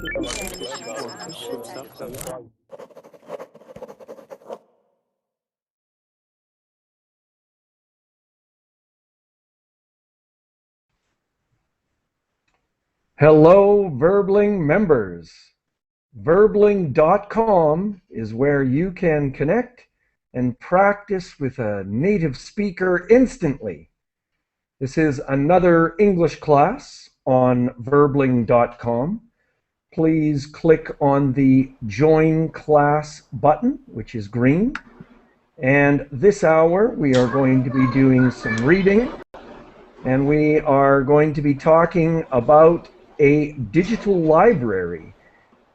Hello, Verbling members. Verbling.com is where you can connect and practice with a native speaker instantly. This is another English class on Verbling.com. Please click on the Join Class button, which is green. And this hour, we are going to be doing some reading, and we are going to be talking about a digital library,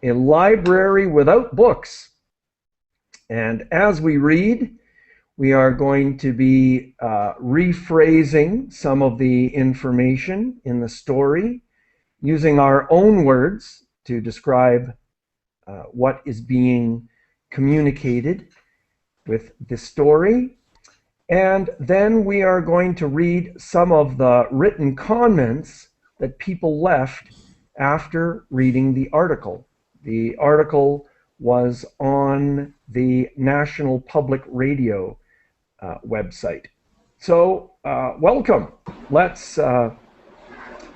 a library without books. And as we read, we are going to be rephrasing some of the information in the story, using our own words to describe what is being communicated with the story. And then we are going to read some of the written comments that people left after reading the article. The article was on the National Public Radio website. So welcome. Let's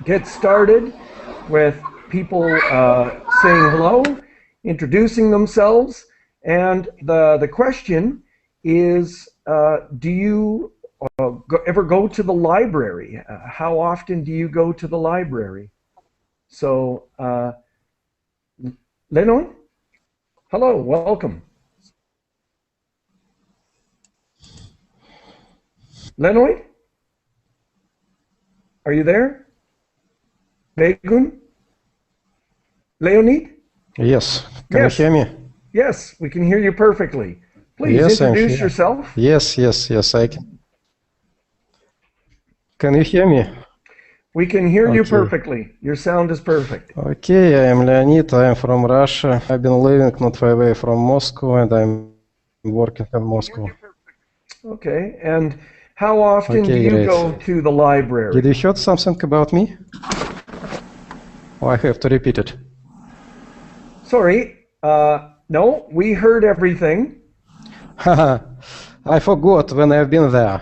get started with people saying hello, introducing themselves, and the question is, do you ever go to the library? How often do you go to the library? So, Lennon, hello, welcome. Lenoid, are you there? Begun? Leonid? Yes. Can you hear me? Yes, we can hear you perfectly. Please introduce yourself. Yes, I can. Can you hear me? We can hear you perfectly. Your sound is perfect. Okay, I am Leonid. I am from Russia. I've been living not far away from Moscow, and I'm working in Moscow. Okay, and how often do you go to the library? Did you hear something about me? Or I have to repeat it? Sorry, no, we heard everything. I forgot when I've been there.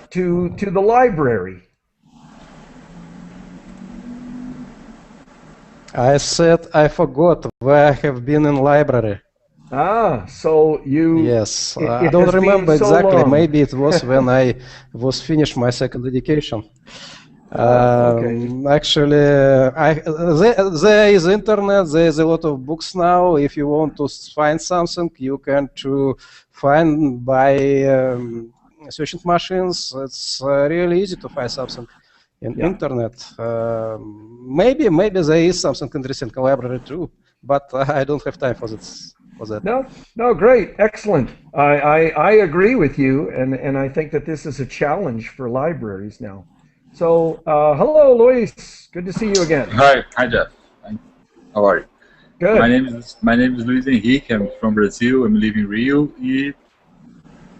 To the library. I said I forgot where I have been in library. Ah, so you... Yes, I don't remember exactly. So maybe it was when I was finished my second education. Actually, there is internet, there is a lot of books now. If you want to find something, you can find by searching machines. It's really easy to find something in internet. Maybe there is something interesting in the library too, but I don't have time for this. No, great, excellent. I agree with you, and I think that this is a challenge for libraries now. So, hello, Luis. Good to see you again. Hi, Geoff. How are you? Good. My name is Luis Henrique. I'm from Brazil. I'm living in Rio.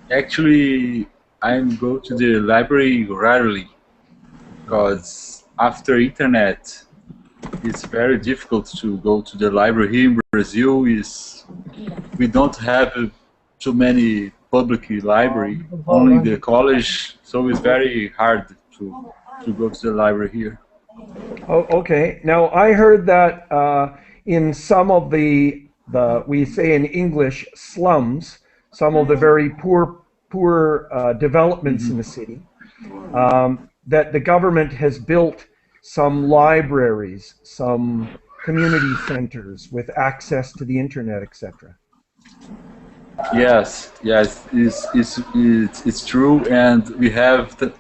Actually, I go to the library rarely because after internet, it's very difficult to go to the library. Here in Brazil, we don't have too many public library, only the college, so it's very hard to go to the library here. Oh, okay. Now I heard that in some of the we say in English slums, some of the very poor developments in the city, that the government has built some libraries, some community centers with access to the internet, etc. Yes, it's true, and we have to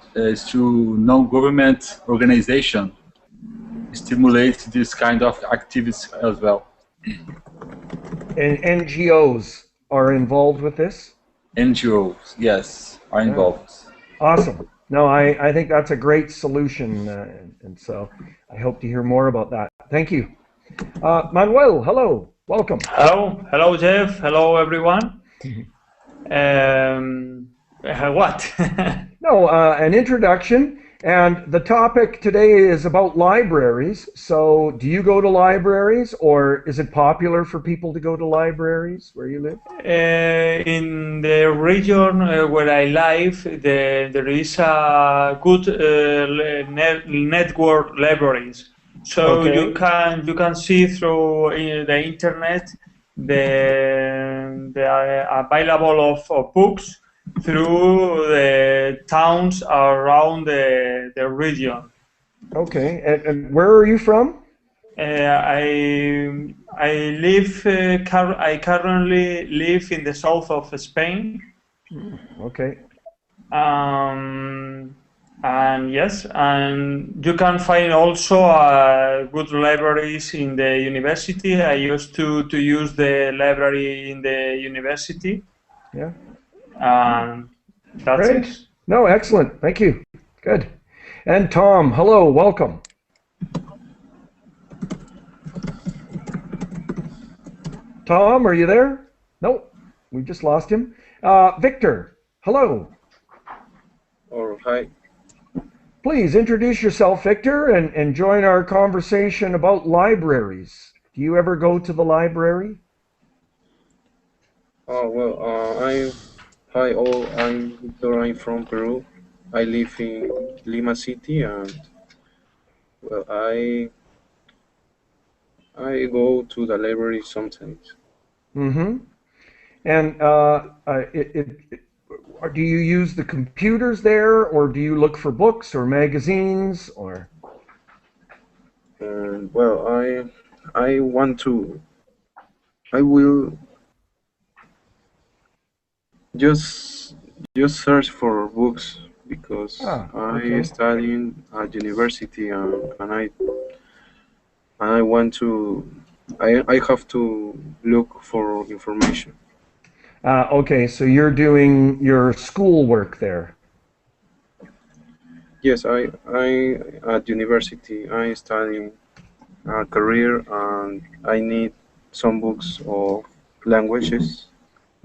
non-government organization stimulate this kind of activities as well. And NGOs are involved with this? NGOs, yes, are involved. Awesome. No, I think that's a great solution, and so I hope to hear more about that. Thank you. Manuel, hello, welcome. Hello, Geoff. Hello, everyone. What? No, an introduction, And the topic today is about libraries. So do you go to libraries, or is it popular for people to go to libraries where you live? In the region where I live, there is a good network libraries. So Okay. you can see through the internet the available of books through the towns around the region. Okay. And where are you from? I live. I currently live in the south of Spain. Okay. Um, and yes, and you can find also good libraries in the university. I used to use the library in the university, Yeah. and that's it. Great. No, excellent. Thank you. Good. And Tom, hello, welcome. Tom, are you there? Nope, we just lost him. Victor, hello. Or hi. Please introduce yourself, Victor, and join our conversation about libraries. Do you ever go to the library? Oh well, hi all. I'm Victor. I'm from Peru. I live in Lima City, and well, I go to the library sometimes. Mm-hmm. And do you use the computers there, or do you look for books or magazines, or? And well, I want to. I will just just search for books because Ah, I okay. study at university, and I want to. I have to look for information. Okay, so you're doing your schoolwork there. Yes, I at university I study a career and I need some books of languages,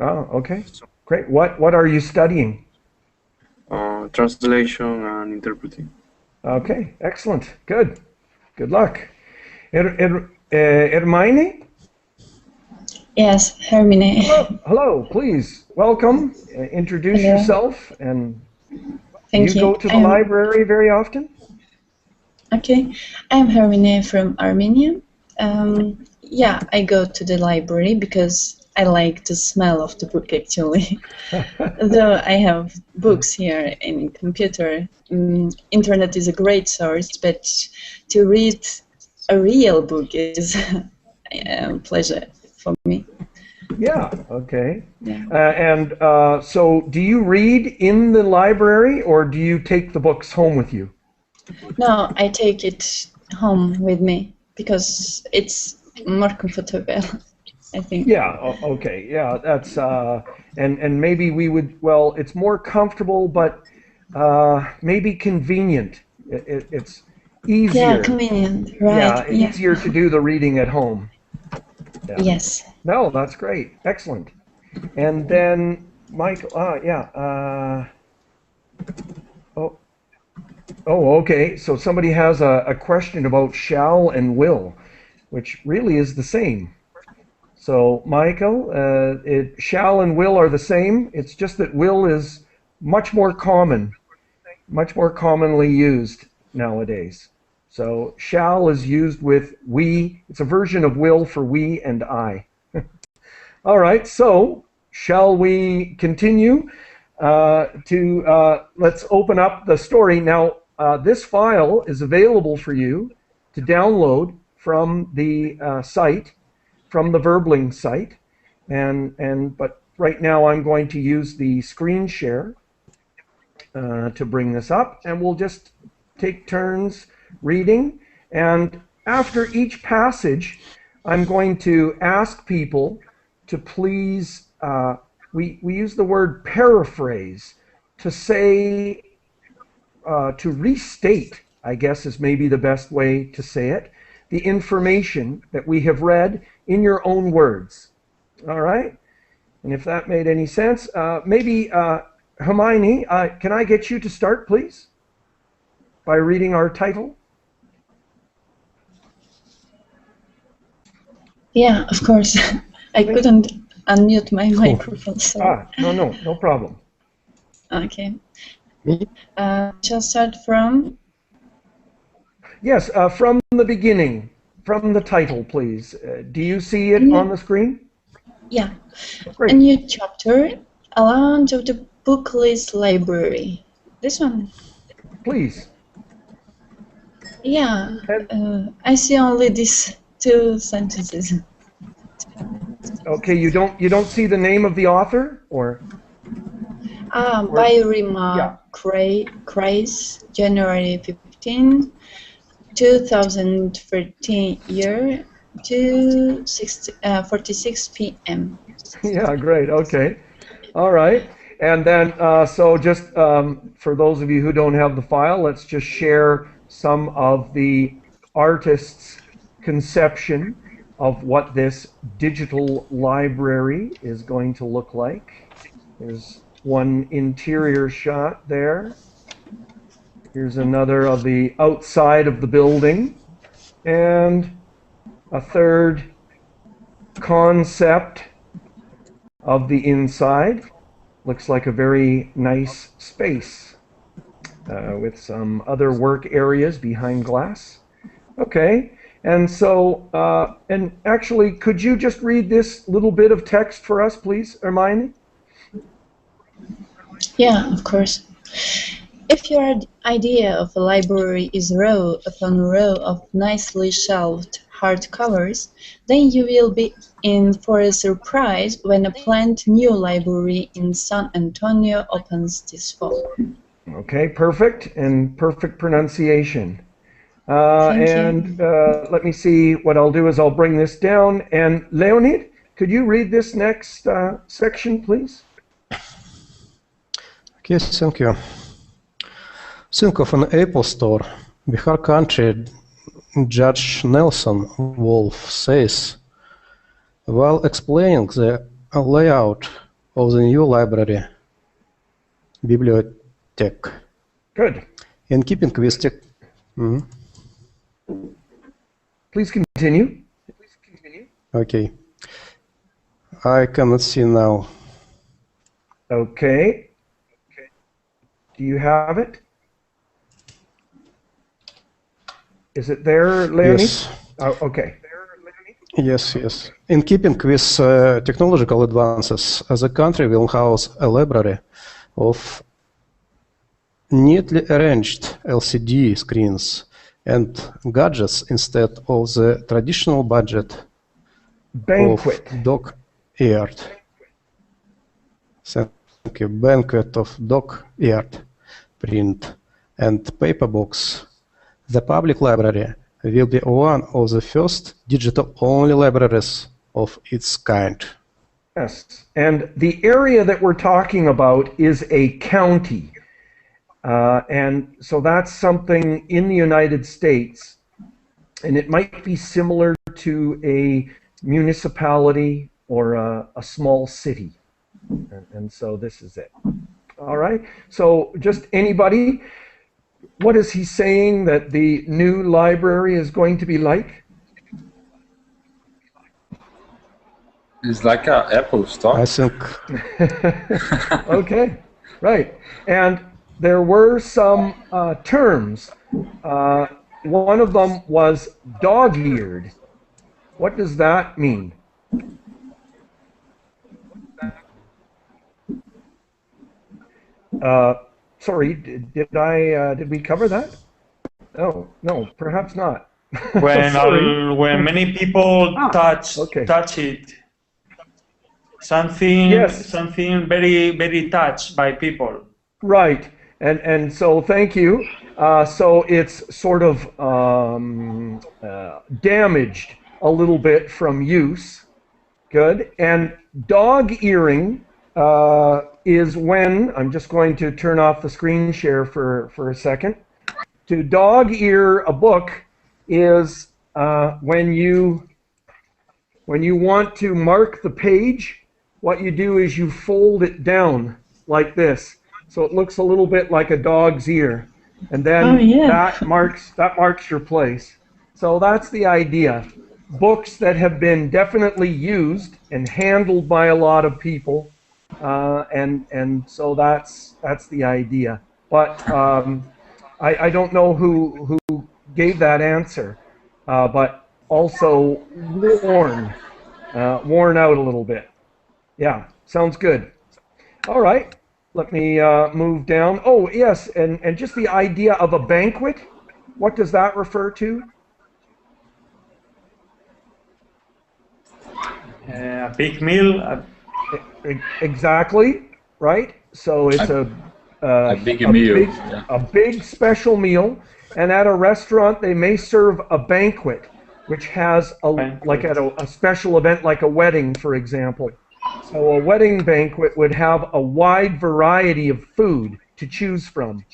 Oh, okay. Great. What are you studying? translation and interpreting. Okay, excellent. Good. Good luck. Hermione? Yes, Hermine. Hello. Hello, please. Welcome. Introduce Hello. yourself. And do you Thank go you. to the library very often? Okay. I'm Hermine from Armenia. Yeah, I go to the library because I like the smell of the book actually. Though I have books here and computer, internet is a great source, but to read a real book is a pleasure for me. Yeah, okay. Yeah. So do you read in the library, or do you take the books home with you? No, I take it home with me because it's more comfortable, I think. Yeah, okay. Yeah, that's and maybe we would, well, it's more comfortable, but maybe convenient. It's Yeah, easier. convenient, right? Yeah, Yeah. easier to do the reading at home. Yeah. Yes. No, that's great. Excellent. And then Michael, yeah. Oh, okay. So somebody has a question about shall and will, which really is the same. So Michael, shall and will are the same. It's just that will is much more common, much more commonly used nowadays. So shall is used with we. It's a version of will for we and I. All right, so shall we continue let's open up the story. Now, this file is available for you to download from the site, from the Verbling site. But right now I'm going to use the screen share to bring this up, and we'll just take turns reading. And after each passage, I'm going to ask people to please, we use the word paraphrase, to say, to restate, I guess is maybe the best way to say it, the information that we have read in your own words. All right? And if that made any sense, maybe Hermione, can I get you to start, please? by reading our title? Yeah, of course. I couldn't unmute my microphone, so. No problem. Okay. Me? Shall start from? Yes, from the beginning, from the title, please. Do you see it on the screen? Yeah. Great. A new chapter, a launch of the book list library. This one? Please. Yeah. I see only these two sentences. Okay, you don't see the name of the author, or? By Rima Kreis, January 15, 2013 year, 46 p.m. Yeah, great. Okay. All right. And then, so just for those of you who don't have the file, let's just share some of the artist's conception of what this digital library is going to look like. There's one interior shot there. Here's another of the outside of the building. And a third concept of the inside. Looks like a very nice space with some other work areas behind glass. Okay, and so, and actually, could you just read this little bit of text for us, please, Hermione? Yeah, of course. If your idea of a library is row upon row of nicely shelved hardcovers, then you will be in for a surprise when a planned new library in San Antonio opens this fall. Okay, perfect, and perfect pronunciation. Let me see, what I'll do is I'll bring this down. And Leonid, could you read this next section, please? Yes, thank you. Think of an Apple store. Bihar country, Judge Nelson Wolf says, while explaining the layout of the new library, bibliothèque. Good. In keeping with Please continue. Okay. I cannot see now. Okay. Do you have it? Is it there, Leonid? Yes. Oh, okay. Yes, yes. In keeping with technological advances, the country will house a library of neatly arranged LCD screens and gadgets instead of the traditional budget Banquet. of dog-eared. Thank you. Banquet of dog-eared print and paper books. The public library will be one of the first digital-only libraries of its kind. Yes, and the area that we're talking about is a county. And so that's something in the United States, and it might be similar to a municipality or a small city. And so this is it. All right, so just anybody, what is he saying that the new library is going to be like? It's like an Apple store. I think. Okay, right. And there were some terms. One of them was dog-eared. What does that mean? Sorry, did we cover that? Oh, no, perhaps not. When many people touch it, something very touched by people. Right, and so thank you. So it's sort of damaged a little bit from use. Good. And dog earing is when, I'm just going to turn off the screen share for a second. To dog ear a book is when you want to mark the page, what you do is you fold it down like this. So it looks a little bit like a dog's ear. And then Oh, yeah. that marks your place. So that's the idea. Books that have been definitely used and handled by a lot of people, and so that's the idea. But I don't know who gave that answer, but also worn out a little bit. Yeah, sounds good. All right, let me move down. Oh, yes, and just the idea of a banquet, what does that refer to? A big meal. Exactly, right? So it's A big meal. Yeah. a big special meal, and at a restaurant they may serve a banquet, which has like at a special event like a wedding, for example. So a wedding banquet would have a wide variety of food to choose from.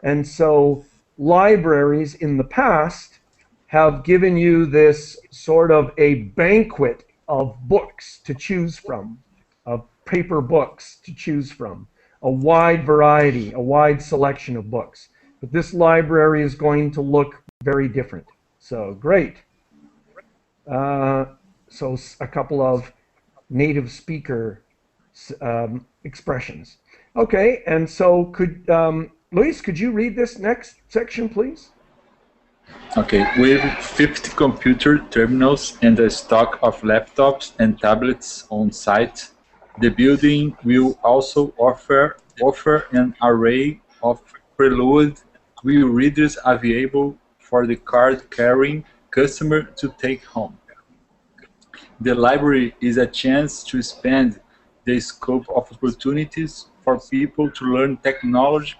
And so libraries in the past have given you this sort of a banquet of books to choose from, of paper books to choose from, a wide variety, a wide selection of books. But this library is going to look very different. So great. So a couple of native speaker expressions. Okay, and so Luis, could you read this next section, please? Okay, with 50 computer terminals and a stock of laptops and tablets on site, the building will also offer an array of preloaded e-readers available for the card-carrying customer to take home. The library is a chance to expand the scope of opportunities for people to learn technology.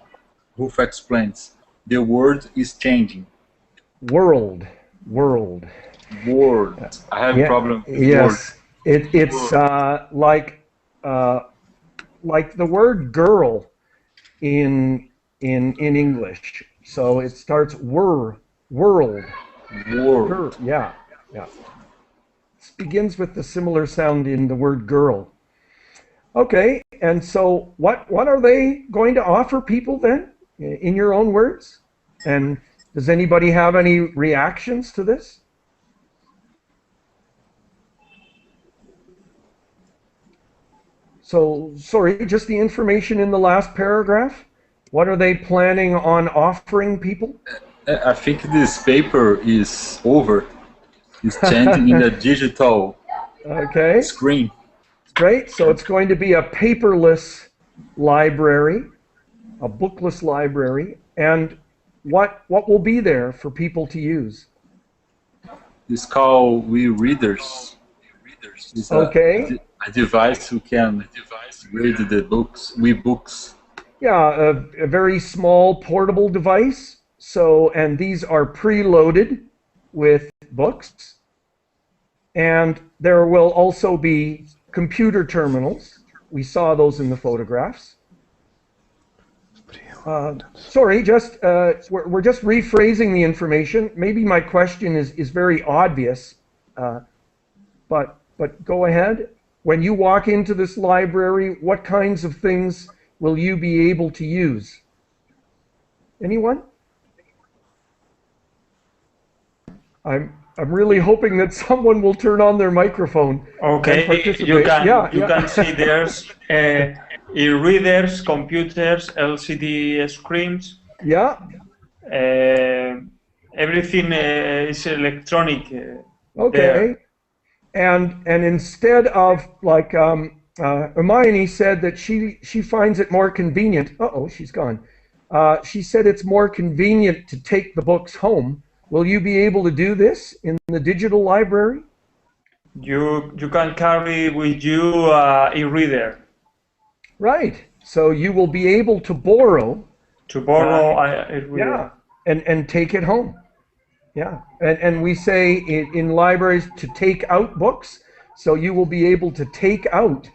Ruth explains, the world is changing. World. I have a problem with yes. word. It's like the word girl in English. So it starts world. World. Yeah. It begins with the similar sound in the word girl. Okay, and so what are they going to offer people then, in your own words? And does anybody have any reactions to this? So, sorry, just the information in the last paragraph? What are they planning on offering people? I think this paper is over. It's changing in a digital screen. Great, so it's going to be a paperless library, a bookless library, and what will be there for people to use? It's called e-readers. It's okay. A device who can read the books, e-books. Yeah, a very small portable device. So, and these are preloaded with books. And there will also be computer terminals. We saw those in the photographs. Sorry, we're just rephrasing the information. Maybe my question is very obvious, but go ahead. When you walk into this library, what kinds of things will you be able to use? Anyone? I'm really hoping that someone will turn on their microphone. Okay, and participate. You can see there's e-readers, computers, LCD screens. Yeah. Everything is electronic. Okay. And instead of like Hermione said that she finds it more convenient. She's gone. She said it's more convenient to take the books home. Will you be able to do this in the digital library? You can carry with you e-reader. Right. So you will be able to borrow. E-reader. Yeah. And take it home. Yeah. And we say in libraries to take out books. So you will be able to take out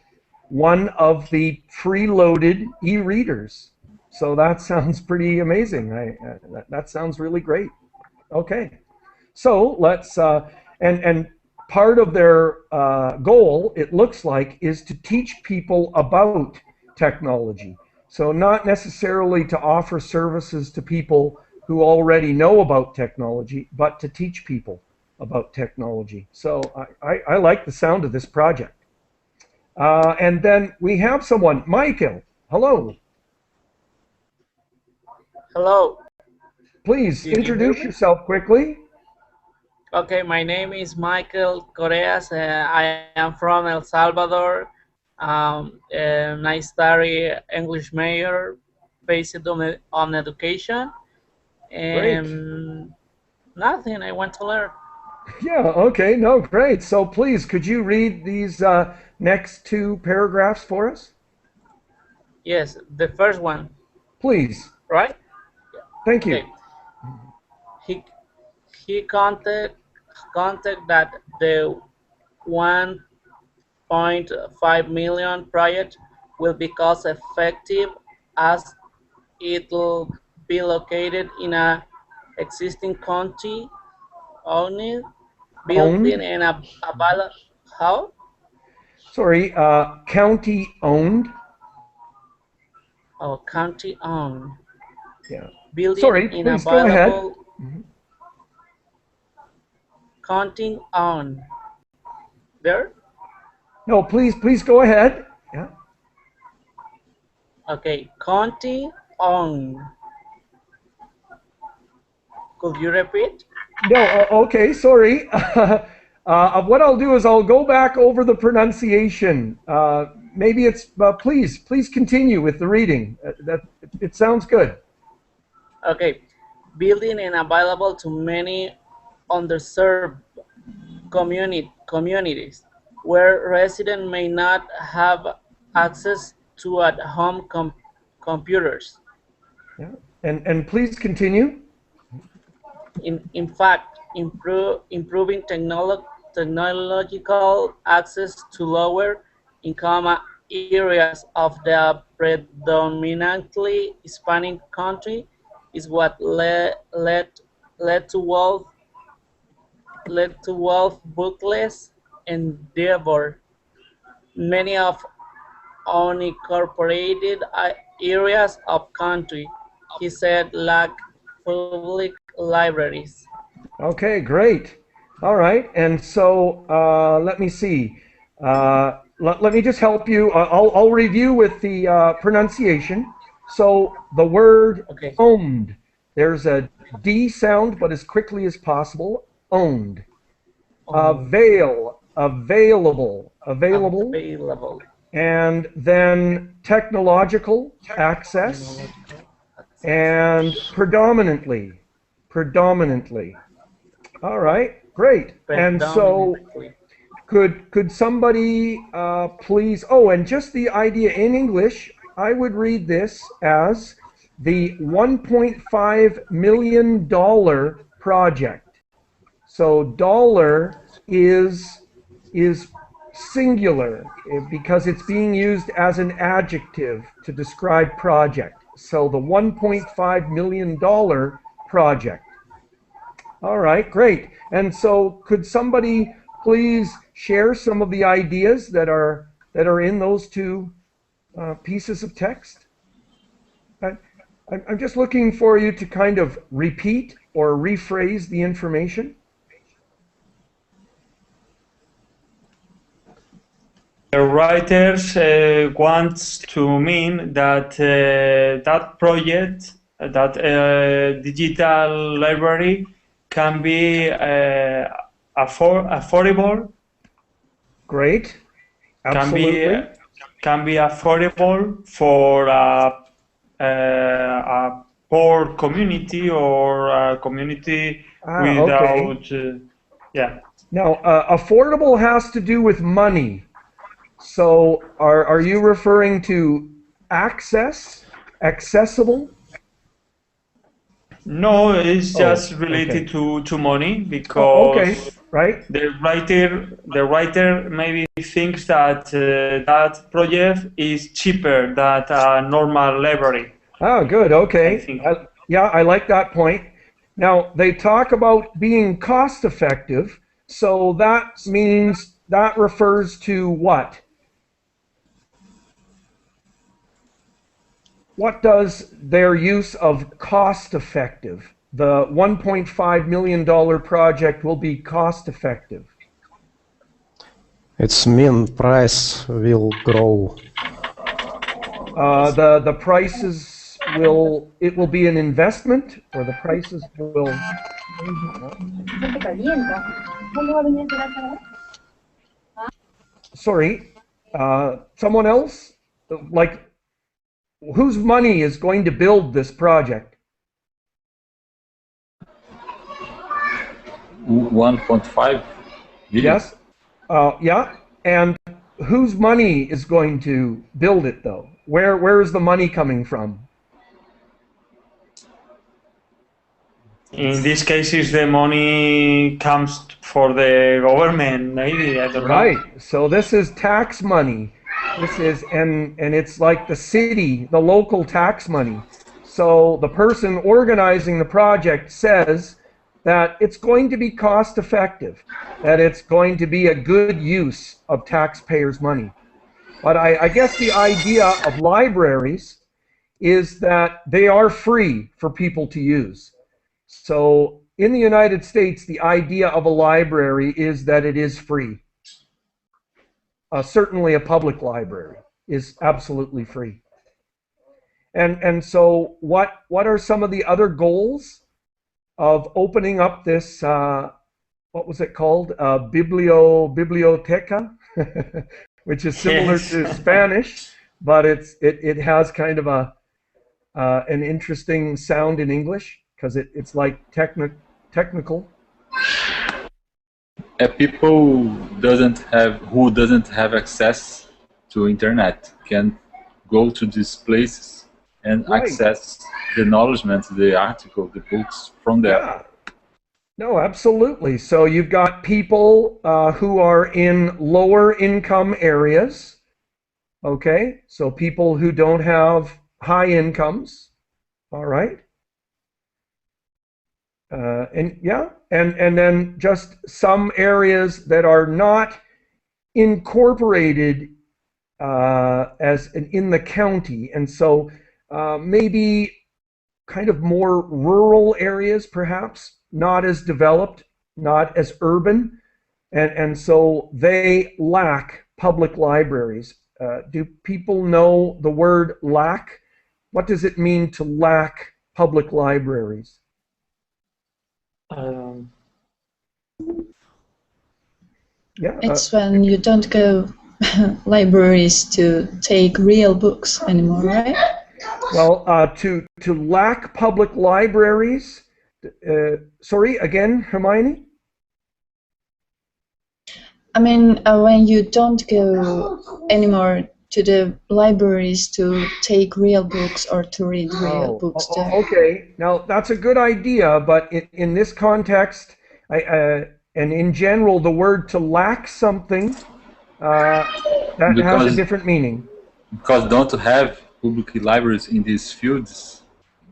one of the preloaded e-readers. So that sounds pretty amazing. That sounds really great. Okay, so let's, and part of their goal, it looks like, is to teach people about technology. So not necessarily to offer services to people who already know about technology, but to teach people about technology. So I like the sound of this project. And then we have someone, Michael. Hello. Hello, Please did you hear introduce me? yourself quickly. Okay, my name is Michael Correas. I am from El Salvador. And I study English major based on education Great. and nothing. I want to learn. Yeah, okay, no, great. So please, could you read these next two paragraphs for us? Yes, the first one, Please. right? Thank you. Okay. He he contact that the 1.5 million project will be cost effective as it'll be located in a existing county owned building Owned? and a ballot how Sorry, county owned? or county owned Yeah. building Sorry, in a please go ahead. valuable county owned there. No, please go ahead. Yeah. Okay, county owned. Could you repeat? No, okay, sorry. What I'll do is I'll go back over the pronunciation. Maybe it's, please continue with the reading. That it sounds good. Okay, building and available to many underserved communities where residents may not have access to at-home computers. Yeah. And please continue. In fact, improving technological access to lower income areas of the predominantly Hispanic country is what led to Wolf Booklet's endeavor. Many of unincorporated areas of country, he said, lack public libraries. Okay, great. All right. And so let me see. Let me just help you. I'll review with the pronunciation. So the word Okay. owned, there's a D sound, but as quickly as possible. Owned. Avail, available, available. Available. And then technological access and predominantly, predominantly. All right, great. And so could somebody please, oh, and just the idea in English, I would read this as the $1.5 million project. So dollar is singular because it's being used as an adjective to describe project. So the $1.5 million project. All right, great. And so could somebody please share some of the ideas that are in those two pieces of text? I'm just looking for you to kind of repeat or rephrase the information. The writers wants to mean that that project, that digital library, can be affordable. Great. Absolutely. Can be affordable for a poor community or a community without. Okay. Yeah. Now, affordable has to do with money. So are you referring to accessible? No, it's just related to money Oh, okay, because right. the writer maybe thinks that that project is cheaper than a normal library. Oh, good. I Okay. think. Yeah, I like that point. Now, they talk about being cost effective. So that means that refers to what? What does their use of cost effective the $1.5 million project will be cost effective? Its mean price will grow. The prices will, it will be an investment, or the prices will. Sorry, someone else? Like, whose money is going to build this project? 1.5 billion. Yes. Yeah. And whose money is going to build it, though? Where is the money coming from? In these cases, the money comes for the government, maybe, I don't know. Right. So this is tax money. This is, and it's like the city, the local tax money. So the person organizing the project says that it's going to be cost effective, that it's going to be a good use of taxpayers' money. But I guess the idea of libraries is that they are free for people to use. So in the United States, the idea of a library is that it is free. Certainly a public library is absolutely free. And so what are some of the other goals of opening up this, what was it called? Biblioteca, which is similar to Spanish, but it has kind of an interesting sound in English, because it's like technical. People who doesn't have access to internet can go to these places and access the knowledge, the article, the books from there. Yeah. No, absolutely. So you've got people who are in lower income areas. Okay, so people who don't have high incomes. All right. And then just some areas that are not incorporated as in the county, and so maybe kind of more rural areas, perhaps not as developed, not as urban, and so they lack public libraries. Do people know the word lack? What does it mean to lack public libraries? Yeah, it's when you don't go libraries to take real books anymore, right? Well, to lack public libraries. Sorry, again, Hermione? I mean, when you don't go anymore to the libraries to take real books or to read real books. Okay, now that's a good idea, but in this context, and in general, the word to lack something, that has a different meaning. Because don't have public libraries in these fields.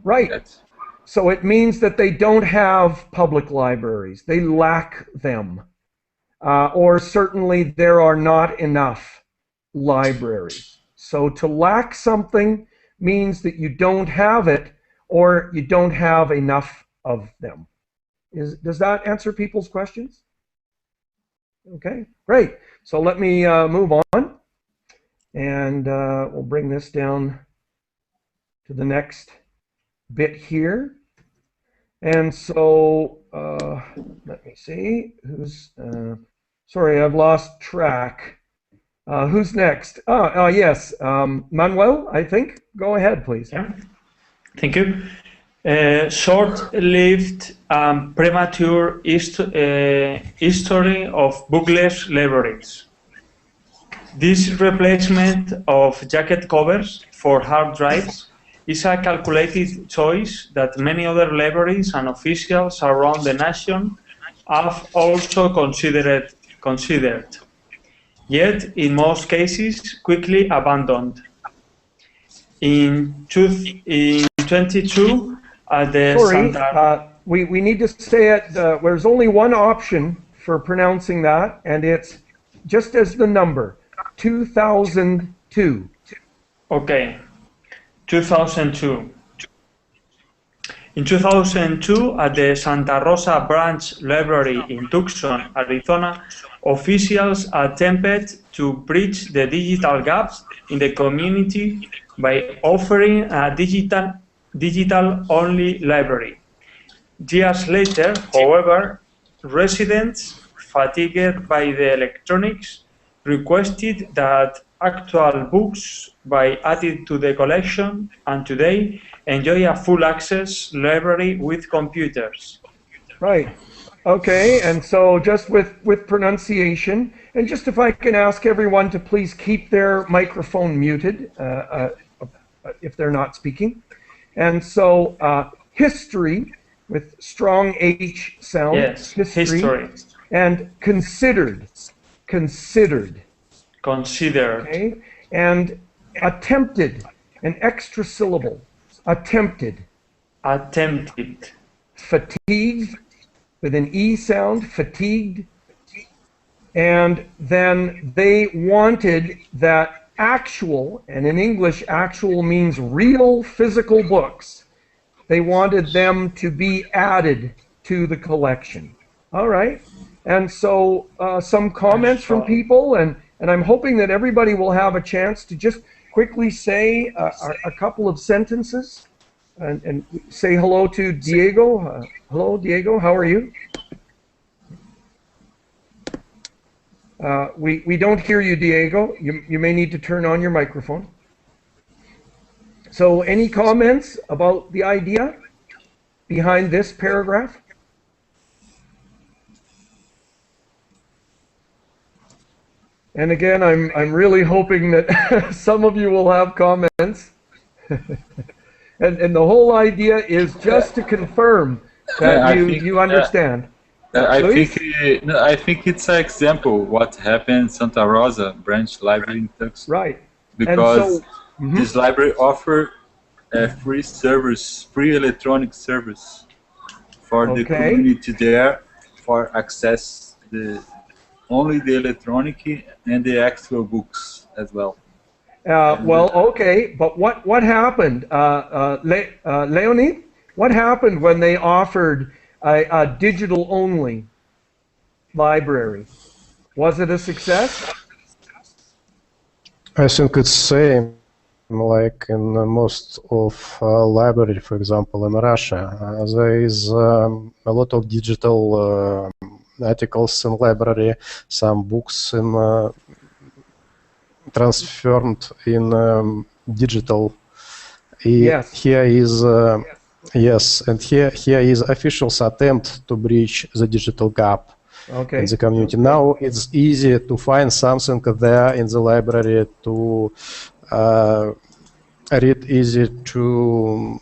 Right. So it means that they don't have public libraries. They lack them. Or certainly there are not enough libraries. So to lack something means that you don't have it, or you don't have enough of them. Does that answer people's questions? Okay, great. So let me move on, and we'll bring this down to the next bit here. And so let me see who's sorry, I've lost track. Who's next? Yes, Manuel, I think. Go ahead, please. Yeah. Thank you. Short-lived premature history of bookless libraries. This replacement of jacket covers for hard drives is a calculated choice that many other libraries and officials around the nation have also considered, yet in most cases quickly abandoned. In 22, sorry, we need to say it. There's only one option for pronouncing that, and it's just as the number, 2002. Okay, 2002. In 2002, at the Santa Rosa Branch Library in Tucson, Arizona, officials attempted to bridge the digital gaps in the community by offering a digital-only library. Years later, however, residents, fatigued by the electronics, requested that actual books be added to the collection, and today enjoy a full access library with computers. Right. Okay, and so just with pronunciation, and just if I can ask everyone to please keep their microphone muted if they're not speaking. And so history with strong H sound. Yes, history. And considered. Considered. Okay, and attempted, an extra syllable. Attempted. Attempted. Fatigued, with an E sound, fatigued. And then they wanted that actual, and in English actual means real physical books. They wanted them to be added to the collection. All right. And so some comments from people, and I'm hoping that everybody will have a chance to just quickly say a couple of sentences and say hello to Diego. Hello, Diego. How are you? We don't hear you, Diego. You may need to turn on your microphone. So any comments about the idea behind this paragraph? And again, I'm really hoping that some of you will have comments. and the whole idea is just to confirm that you understand. I think it's an example what happened in Santa Rosa Branch Library in Tucson. Right. Because this library offers a free service, free electronic service for the community there for access only the electronic and the actual books as well. Well, okay, but what happened, Leonie? What happened when they offered a digital-only library? Was it a success? I think it's same, like in most of library, for example, in Russia. There is a lot of digital articles in library, some books in transformed in digital. Yes. Here is yes, and here is officials attempt to bridge the digital gap in the community. Now it's easy to find something there in the library to read, easy to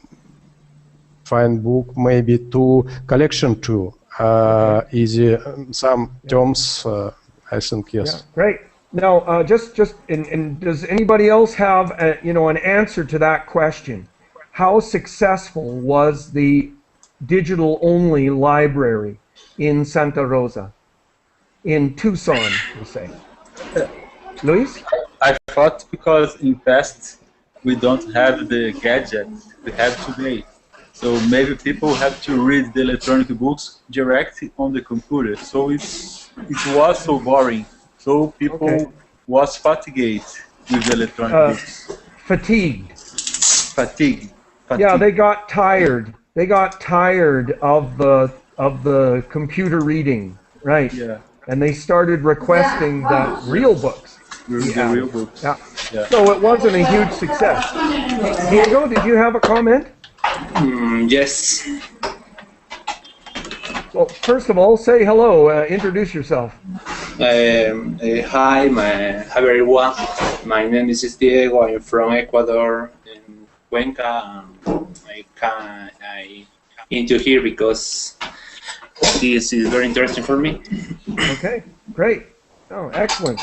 find book, maybe to collection too. Easy some terms. I think yes. Yeah, great. Now, and does anybody else have an answer to that question? How successful was the digital-only library in Santa Rosa, in Tucson, you say? Luis? I thought because in past we don't have the gadget we have today. So maybe people have to read the electronic books directly on the computer. So it was so boring. So people was fatigued with the electronic books. Fatigued. Fatigue. Yeah, they got tired. They got tired of the computer reading, right? Yeah. And they started requesting the real books. The real books. Yeah. So it wasn't a huge success. Diego, did you have a comment? Yes. Well, first of all, say hello. Introduce yourself. Hi, everyone. My name is Diego. I'm from Ecuador, in Cuenca. I into here because this is very interesting for me. Okay, great. Oh, excellent.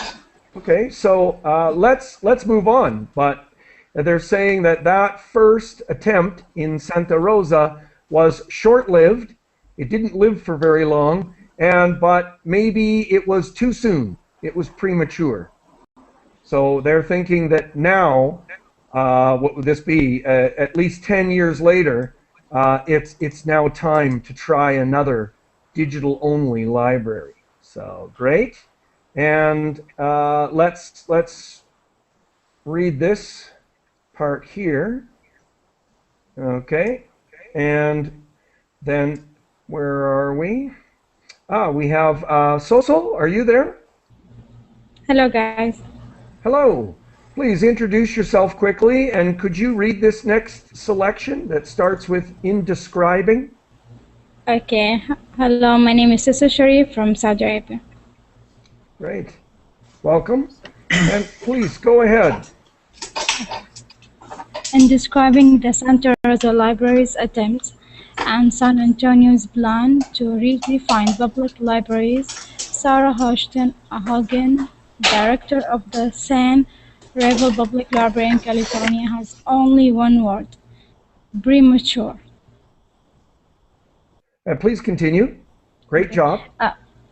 Okay, so let's move on. But they're saying that first attempt in Santa Rosa was short-lived. It didn't live for very long, but maybe it was too soon. It was premature. So they're thinking that now, what would this be? At least 10 years later, it's now time to try another digital-only library. So great, and let's read this part here. Okay, and then where are we? We have Soso. Are you there? Hello, guys. Hello. Please introduce yourself quickly, and could you read this next selection that starts with "in describing"? Okay. Hello, my name is Sissa Sharif from Saudi Arabia. Great. Welcome. And please go ahead. In describing the Santa Rosa Library's attempts and San Antonio's plan to redefine public libraries, Sarah Hogan, director of the San Rafael Public Library in California, has only one word: premature. Please continue. Great job.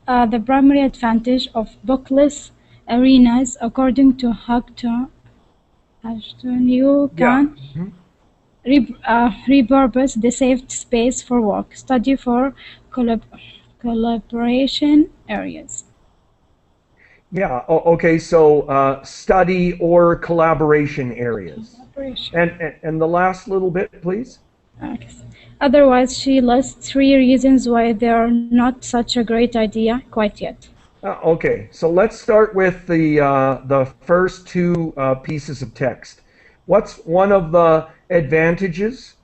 The primary advantage of bookless arenas, according to Ashton, you can repurpose the saved space for work, study, for collaboration areas. Yeah. Okay. So study or collaboration areas. And the last little bit, please. Okay. Otherwise, she lists 3 reasons why they are not such a great idea quite yet. Okay. So let's start with the first 2 pieces of text. What's one of the advantages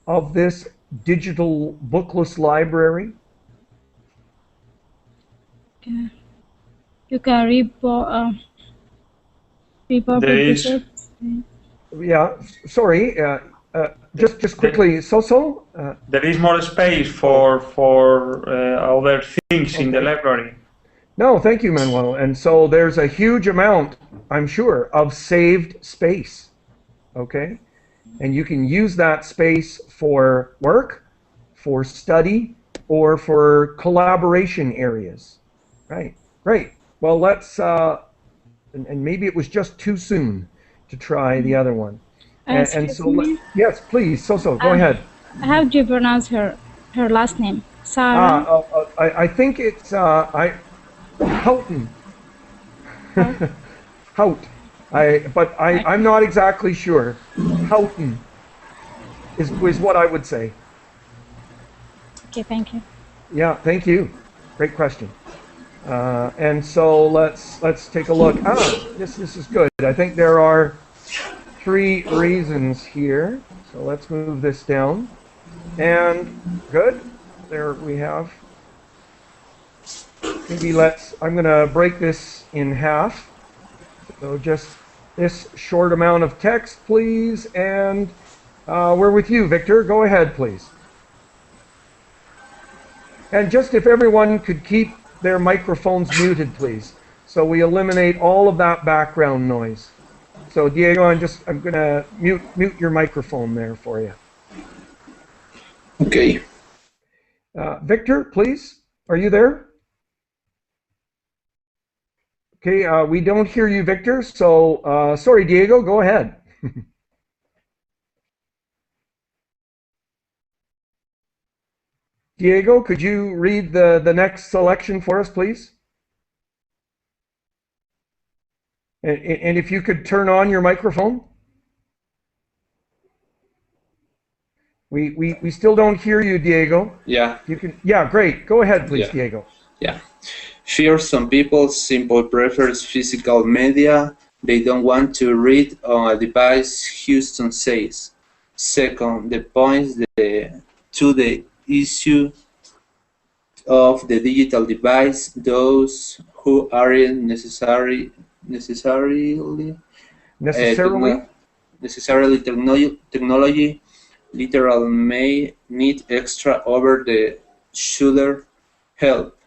of this digital bookless library? Okay. You can repurpose it. Yeah, sorry. Just quickly, Soso? There is more space for other things in the library. No, thank you, Manuel. And so there's a huge amount, I'm sure, of saved space. Okay? And you can use that space for work, for study, or for collaboration areas. Right. Great. Well, let's, and maybe it was just too soon to try the other one. And so, yes, please, Soso, go ahead. How do you pronounce her last name? Sarah? I think it's Houghton. Hout. But I'm not exactly sure. Houghton is what I would say. Okay, thank you. Yeah, thank you. Great question. And so let's take a look. This is good. I think there are 3 reasons here. So let's move this down. And good. There we have. Maybe I'm going to break this in half. So just this short amount of text, please. And we're with you, Victor. Go ahead, please. And just if everyone could keep their microphones muted, please, so we eliminate all of that background noise. So Diego, I'm going to mute your microphone there for you. Okay. Victor, please, are you there? Okay, we don't hear you, Victor. So sorry, Diego, go ahead. Diego, could you read the next selection for us, please? And if you could turn on your microphone. We still don't hear you, Diego. Yeah. You can. Yeah, great. Go ahead, please, Yeah. Diego. Yeah. First, some people simply prefers physical media. They don't want to read on a device, Houston says. Second, the points to the issue of the digital device, those who aren't necessarily technology literal may need extra over-the-shoulder help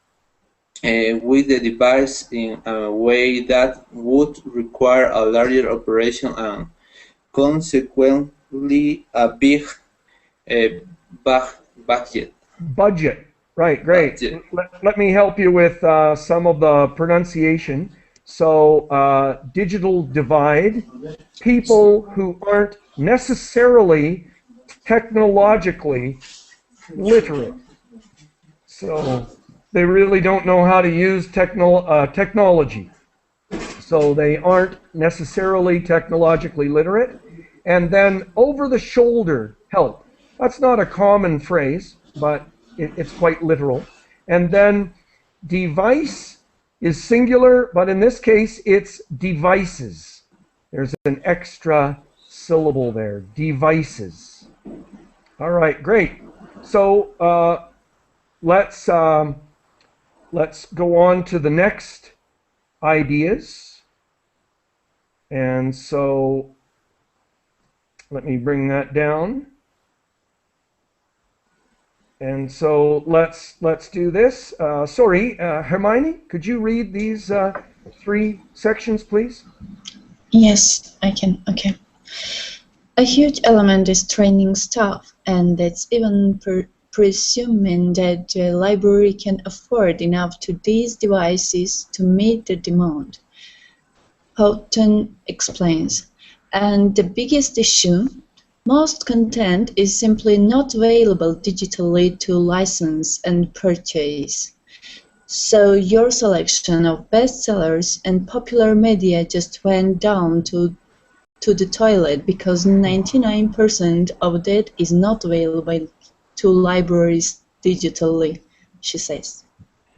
with the device in a way that would require a larger operation and consequently a big budget. Budget, right, great. Budget. Let me help you with some of the pronunciation. So digital divide, people who aren't necessarily technologically literate. So they really don't know how to use technology. So they aren't necessarily technologically literate. And then over-the-shoulder help. That's not a common phrase, but it's quite literal. And then device is singular, but in this case, it's devices. There's an extra syllable there, devices. All right, great. So let's go on to the next ideas. And so let me bring that down. And so let's do this. Sorry, Hermione, could you read these 3 sections, please? Yes, I can. Okay. A huge element is training staff, and that's even presuming that the library can afford enough to these devices to meet the demand. Houghton explains. And the biggest issue, most content is simply not available digitally to license and purchase. So your selection of bestsellers and popular media just went down to the toilet because 99% of that is not available to libraries digitally, she says.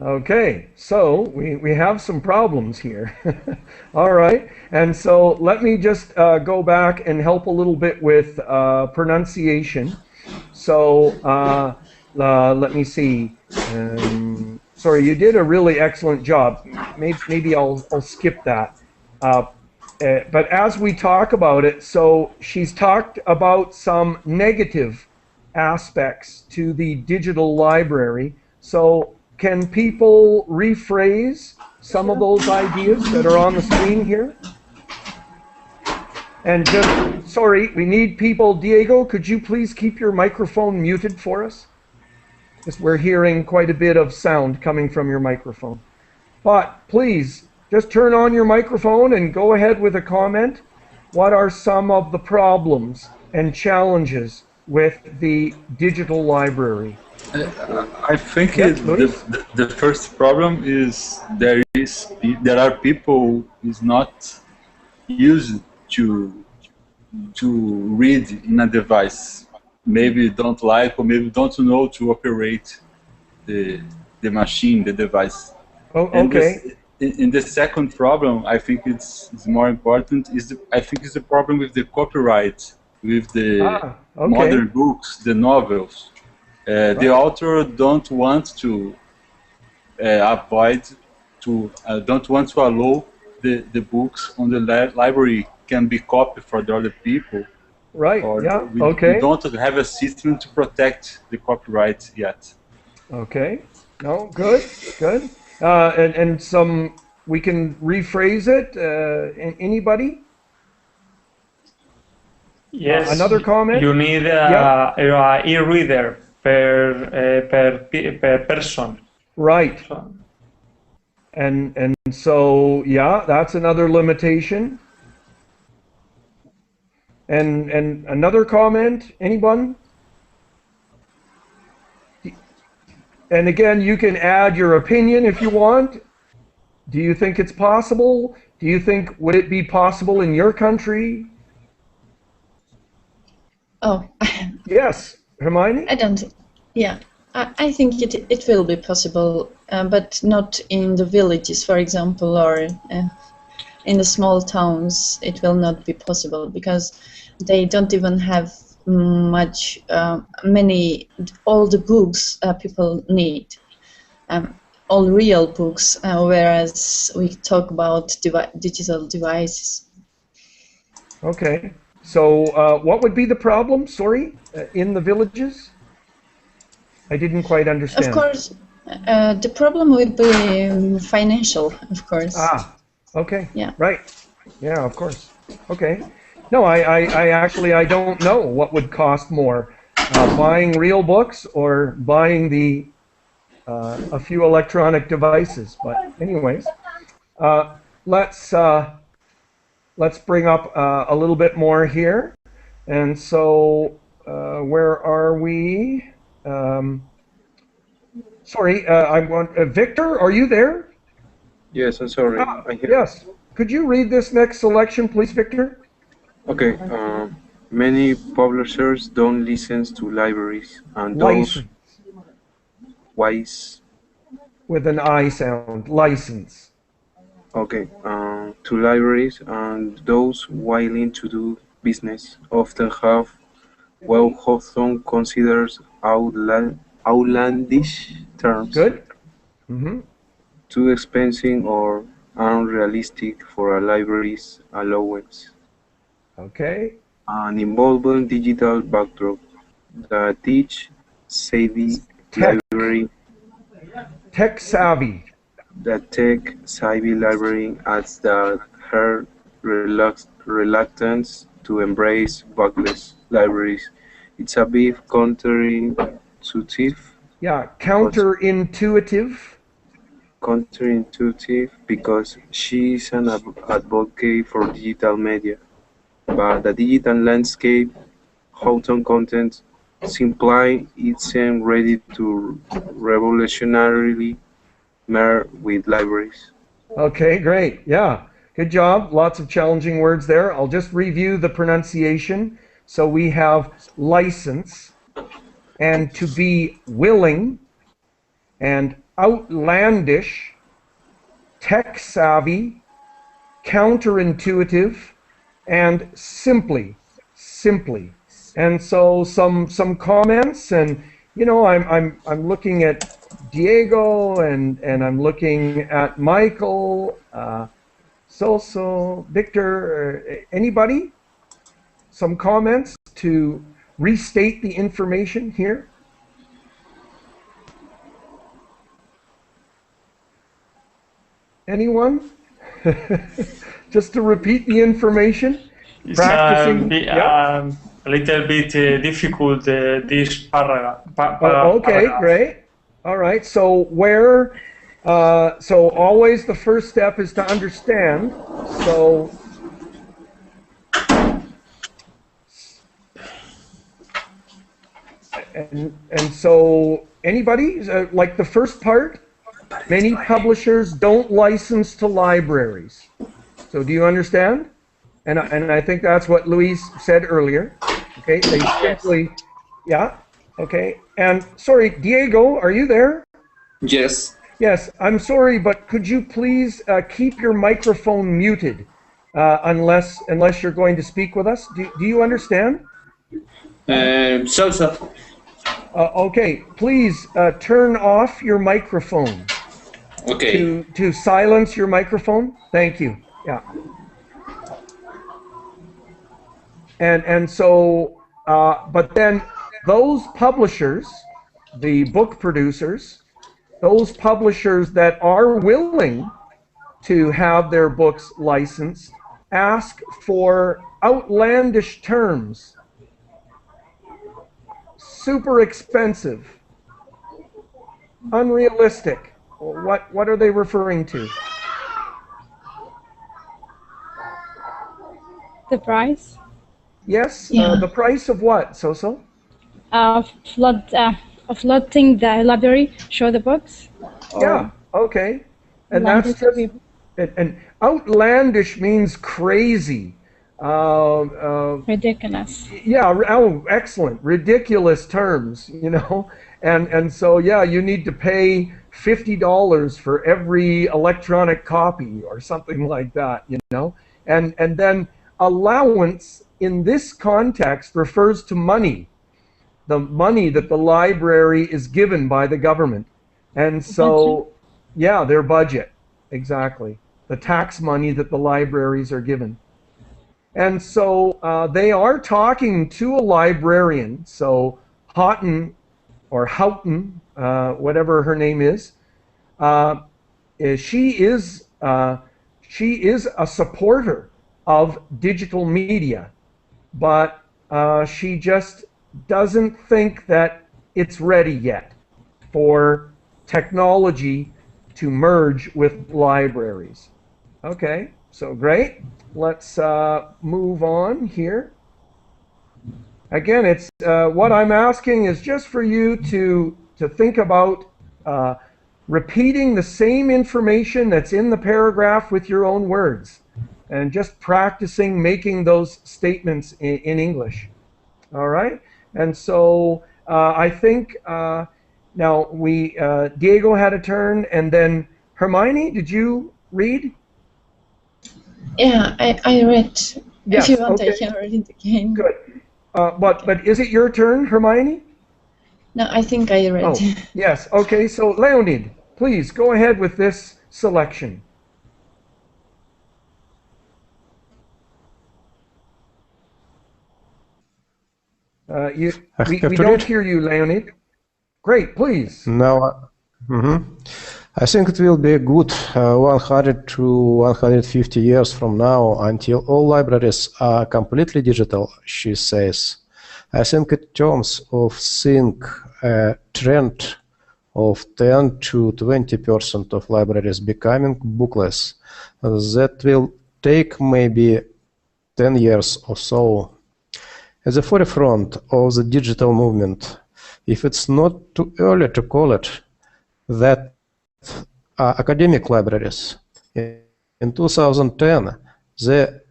Okay, so we have some problems here. All right, and so let me just go back and help a little bit with pronunciation. So let me see. Sorry, you did a really excellent job. Maybe I'll skip that. But as we talk about it, so she's talked about some negative aspects to the digital library. So can people rephrase some of those ideas that are on the screen here? And just, sorry, we need people. Diego, could you please keep your microphone muted for us? Because we're hearing quite a bit of sound coming from your microphone. But please, just turn on your microphone and go ahead with a comment. What are some of the problems and challenges with the digital library? I think Yes, the first problem is there are people who is not used to read in a device. Maybe don't like or maybe don't know to operate the machine, the device. Oh, And okay. in the second problem, I think it's more important. I think it's the problem with the copyright, with the modern books, the novels. The author don't want to don't want to allow the books on the library can be copied for the other people. Right. Or Yeah. we don't have a system to protect the copyright yet. Okay. No. Good. Good. And some we can rephrase it. Anybody? Yes. Another comment? You need a e-reader per person. Right. And so yeah, that's another limitation. And another comment, anyone? And again, you can add your opinion if you want. Do you think it's possible? Do you think, would it be possible in your country? Oh. Yes, Hermione? I don't think, yeah. I think it will be possible, but not in the villages, for example, or in the small towns. It will not be possible because they don't even have all the books people need, all real books, whereas we talk about digital devices. Okay. So what would be the problem, sorry, in the villages? I didn't quite understand. Of course, the problem would be financial, of course. Ah, okay. Yeah. Right. Yeah, of course. Okay. No, I actually, I don't know what would cost more, buying real books or buying a few electronic devices. But anyways, let's bring up a little bit more here. And so where are we? Sorry, I want Victor. Are you there? Yes, I'm sorry. I hear. Yes. Could you read this next selection, please, Victor? Okay. Many publishers don't listen to libraries, and those License wise. with an I sound. License. Okay. To libraries, and those willing to do business often have what Hawthorne considers outlandish terms, Good. Mm-hmm. too expensive or unrealistic for a library's allowance, Okay. and involving digital backdrop. The savvy Tech. library, Tech savvy. the tech savvy library adds that her reluctance to embrace bookless libraries. It's a bit counterintuitive. Yeah. Counterintuitive. Counterintuitive because she is an advocate for digital media, but the digital landscape, Houghton content, simply isn't ready to revolutionarily merge with libraries. Okay, great. Yeah, good job. Lots of challenging words there. I'll just review the pronunciation. So we have license and to be willing and outlandish, tech savvy, counterintuitive, and simply. And so some comments, and you know, I'm looking at Diego and I'm looking at Michael, Soso, Victor, anybody? Some comments to restate the information here? Anyone? Just to repeat the information? It's Practicing. a little bit difficult, this paragraph. Okay, great. All right, so so always the first step is to understand. So, and so anybody, like the first part, many publishers don't license to libraries. So do you understand? And I think that's what Luis said earlier. Okay, they simply, yeah, okay. And sorry, Diego, are you there? Yes. Yes, I'm sorry, but could you please keep your microphone muted unless you're going to speak with us? Do you understand? So. Okay, please turn off your microphone. Okay. To silence your microphone. Thank you. Yeah. And so, but then those publishers, the book producers, those publishers that are willing to have their books licensed, ask for outlandish terms, super expensive, unrealistic. What are they referring to? The price? Yes, Yeah. the price of what, Soso? Flooding the library, show the books. Yeah, okay. And that's just, and outlandish means crazy. Ridiculous. Yeah, oh, excellent. Ridiculous terms, you know. And so, yeah, you need to pay $50 for every electronic copy or something like that, you know. And then allowance in this context refers to money, the money that the library is given by the government. And so, yeah, their budget, exactly. The tax money that the libraries are given. And so they are talking to a librarian. So Houghton, whatever her name is, she is a supporter of digital media, but she just doesn't think that it's ready yet for technology to merge with libraries. Okay, so great. Let's move on here. Again, it's what I'm asking is just for you to think about repeating the same information that's in the paragraph with your own words, and just practicing making those statements in English. All right, and so I think now Diego had a turn, and then Hermione, did you read? Yeah, I read. Yes, If you want, okay. I can read it again. Good. But is it your turn, Hermione? No, I think I read. Oh, yes. Okay, so Leonid, please go ahead with this selection. We don't hear you, Leonid. Great, please. Now, I think it will be good 100 to 150 years from now until all libraries are completely digital, she says. I think in terms of seeing a trend of 10 to 20% of libraries becoming bookless, that will take maybe 10 years or so. At the forefront of the digital movement, if it's not too early to call it, that are academic libraries. In 2010, the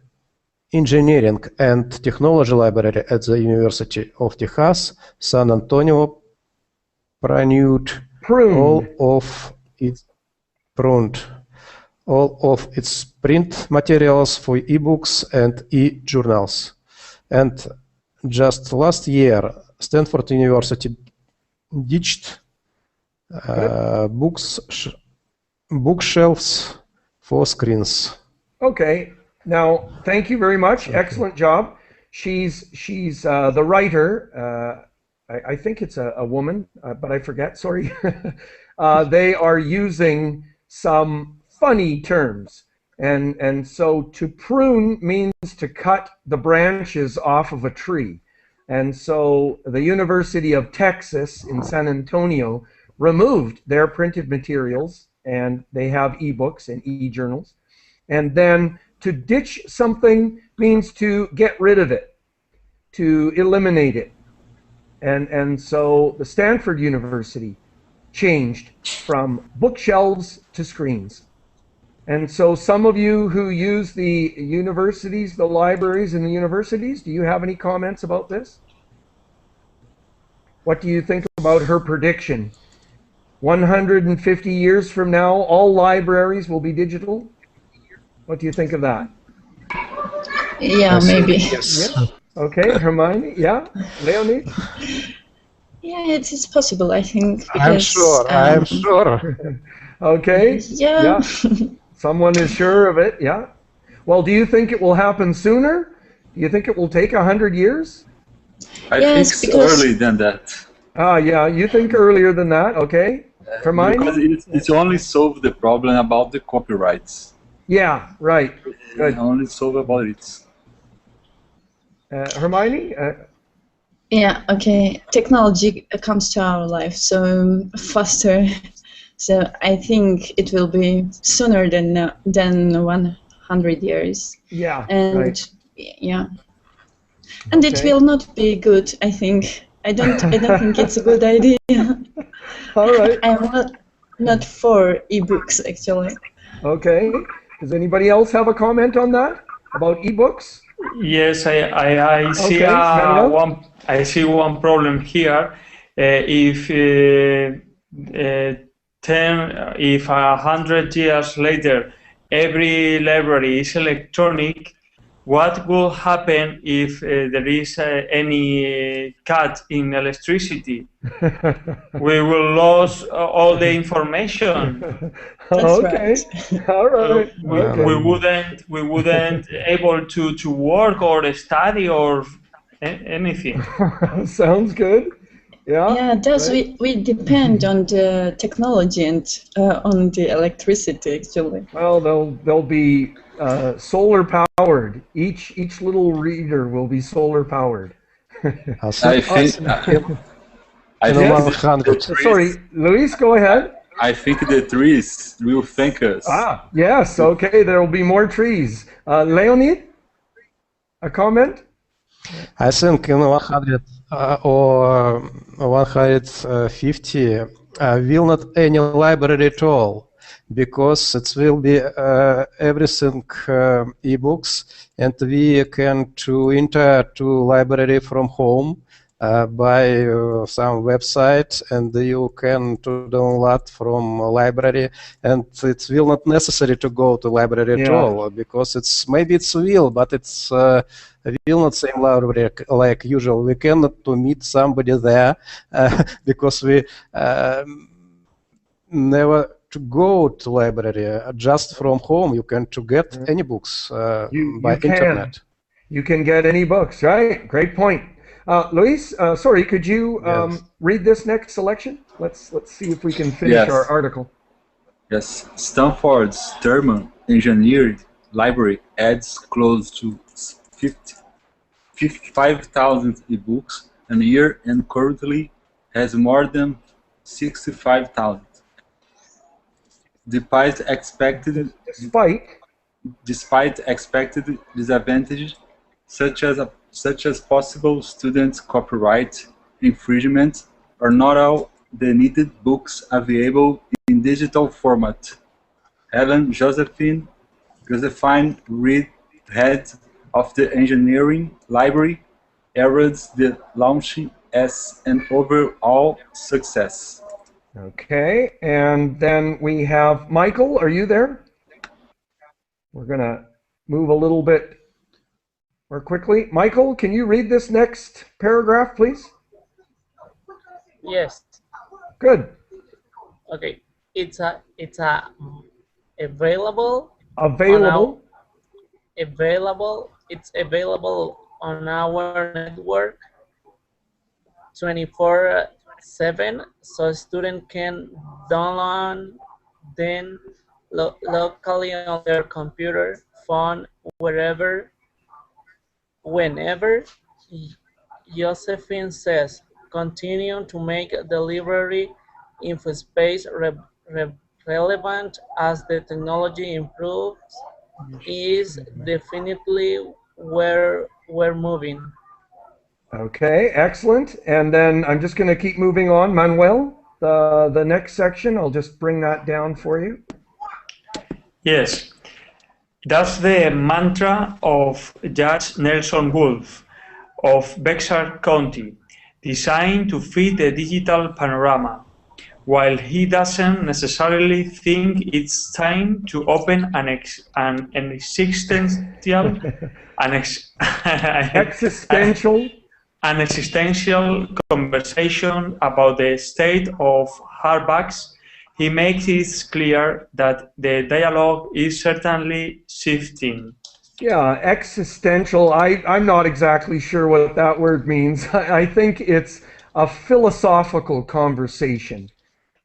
Engineering and Technology Library at the University of Texas, San Antonio, pruned all of its print materials for ebooks and e-journals. And just last year, Stanford University ditched bookshelves for screens. Okay. Now, thank you very much. Okay. Excellent job. She's the writer. I think it's a woman, but I forget. Sorry. They are using some funny terms, and so to prune means to cut the branches off of a tree, and so the University of Texas in San Antonio removed their printed materials, and they have ebooks and e-journals. And then to ditch something means to get rid of it, to eliminate it. And so the Stanford University changed from bookshelves to screens. And so some of you who use the universities, the libraries in the universities, do you have any comments about this? What do you think about her prediction? 150 years from now, all libraries will be digital? What do you think of that? Yeah, maybe. Yes. Yeah. Okay, Hermione, yeah? Leonie? Yeah, it is possible, I think. Because, I'm sure. Okay. Yeah. Someone is sure of it, yeah. Well, do you think it will happen sooner? Do you think it will take 100 years? I think it's earlier than that. Ah, yeah, you think earlier than that, okay. Hermione? Because it's only solved the problem about the copyrights. Yeah, right. Good. It only solved about it. Hermione? Yeah, okay. Technology comes to our life so faster. So I think it will be sooner than 100 years. Yeah. And right. Yeah. And it will not be good, I think. I don't think it's a good idea. All right. I'm not for ebooks actually. Okay. Does anybody else have a comment on that about ebooks? Yes, I see I see one problem here. If 100 years later every library is electronic, what will happen if there is any cut in electricity? We will lose all the information. Okay. Right. All right. We wouldn't able to work or study or anything. Sounds good. Yeah. Yeah, thus we depend on the technology and on the electricity actually. Well, they'll be solar powered. Each little reader will be solar powered. I think. Sorry, Luis, go ahead. I think the trees will thank us. Ah, yes. Okay, there will be more trees. Leonid, a comment? I think in 100 or 150 will not any library at all, because it will be everything ebooks, and we can to enter to library from home by some website, and you can to download from library, and it will not necessary to go to library at all, because it's maybe it's will, but it's will not same library like usual. We cannot to meet somebody there because we never to go to library. Just from home you can to get any books by internet. You can get any books, right? Great point. Luis, sorry, could you read this next selection? Let's see if we can finish our article. Yes, Stanford's Thermal Engineering Library adds close to 55,000 ebooks a year and currently has more than 65,000. Despite expected disadvantages such as possible student copyright infringement, are not all the needed books available in digital format. Helen Josephine Reed, head of the engineering library, heralds the launch as an overall success. Okay, and then we have Michael. Are you there? We're going to move a little bit more quickly. Michael, can you read this next paragraph, please? Yes. Good. Okay. It's available. It's available on our network 24/7, so students can download them locally on their computer, phone, wherever, whenever. Josephine says, continue to make the library info space relevant as the technology improves is definitely where we're moving. Okay, excellent. And then I'm just going to keep moving on. Manuel, the next section, I'll just bring that down for you. Yes, that's the mantra of Judge Nelson Wolff of Bexar County, designed to fit the digital panorama. While he doesn't necessarily think it's time to open an existential conversation about the state of hardbacks, he makes it clear that the dialogue is certainly shifting. Yeah, existential. I'm not exactly sure what that word means. I think it's a philosophical conversation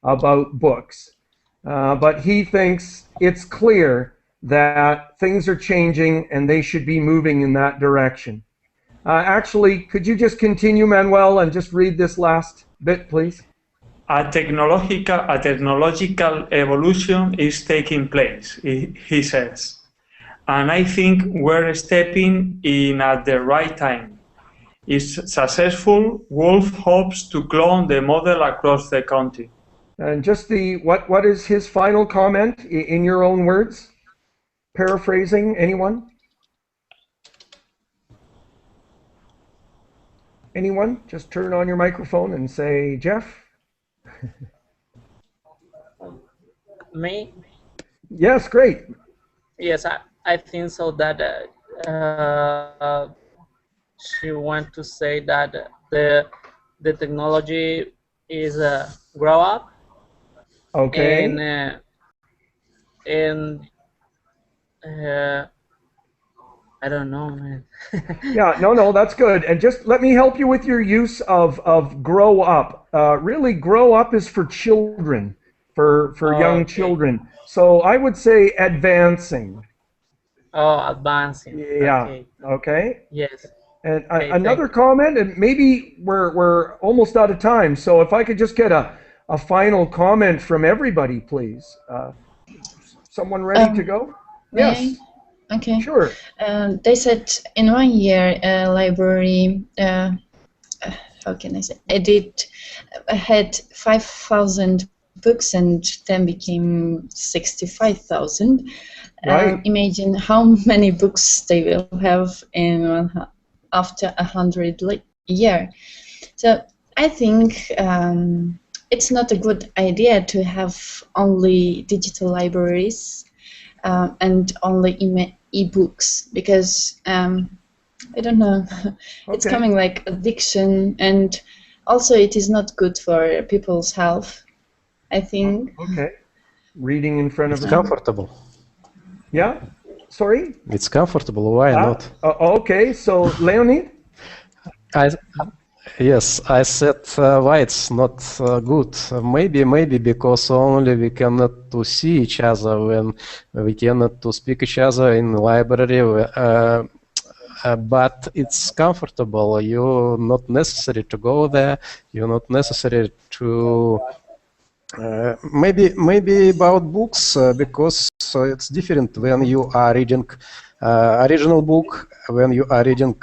about books. But he thinks it's clear that things are changing and they should be moving in that direction. Actually, could you just continue, Manuel, and just read this last bit, please? A technological evolution is taking place, he says. And I think we're stepping in at the right time. If successful, Wolff hopes to clone the model across the country. And just what is his final comment in your own words? Paraphrasing, anyone? Anyone? Just turn on your microphone and say, Geoff? Me? Yes, great. Yes, I think so that she wants to say that the technology is grow up. Okay. And I don't know, man. Yeah, no, that's good. And just let me help you with your use of grow up. Really, grow up is for children, for young children. So I would say advancing. Oh, advancing. Yeah. Okay. Yes. And another comment, and maybe we're almost out of time. So if I could just get a final comment from everybody, please. Someone ready to go? Yes. Okay. Sure. They said in 1 year, a library, how can I say, had 5,000 books and then became 65,000. Right. Imagine how many books they will have after 100 year. So I think it's not a good idea to have only digital libraries and only e-books, because I don't know, it's Okay. coming like addiction, and also it is not good for people's health, I think. Okay. Reading in front of It's a comfortable. Yeah. Sorry. It's comfortable. Why not? Okay. So Leonid. Yes, I said why it's not good. Maybe because only we cannot to see each other when we cannot to speak each other in the library. But it's comfortable. You're not necessary to go there. You're not necessary to. Maybe about books because it's different when you are reading original book when you are reading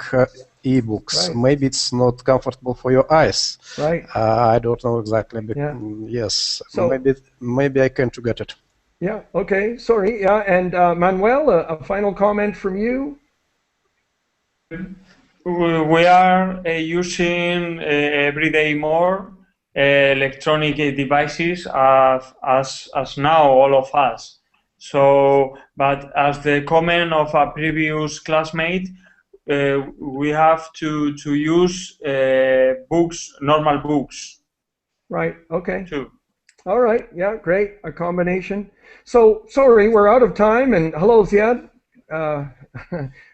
e-books. Right. Maybe it's not comfortable for your eyes. Right. I don't know exactly. Yeah. Yes. So maybe I can to get it. Yeah. Okay. Sorry. Yeah. And Manuel, a final comment from you. We are using every day more electronic devices as now, all of us. So, but as the comment of a previous classmate, we have to use books, normal books. Right. Okay. Too. All right. Yeah. Great. A combination. So sorry, we're out of time. And hello, Ziad.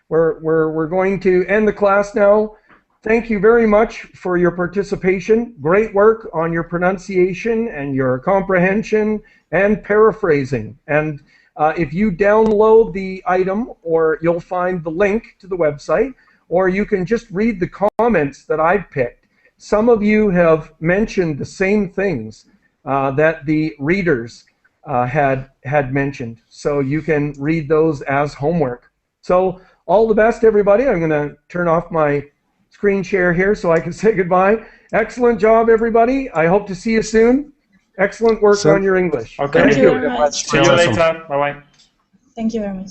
We're going to end the class now. Thank you very much for your participation. Great work on your pronunciation and your comprehension and paraphrasing. And if you download the item, or you'll find the link to the website, or you can just read the comments that I've picked. Some of you have mentioned the same things that the readers had mentioned. So you can read those as homework. So all the best, everybody. I'm going to turn off my screen share here so I can say goodbye. Excellent job, everybody. I hope to see you soon. Excellent work on your English. Okay. Thank you very much. See you later. Bye-bye. Thank you very much.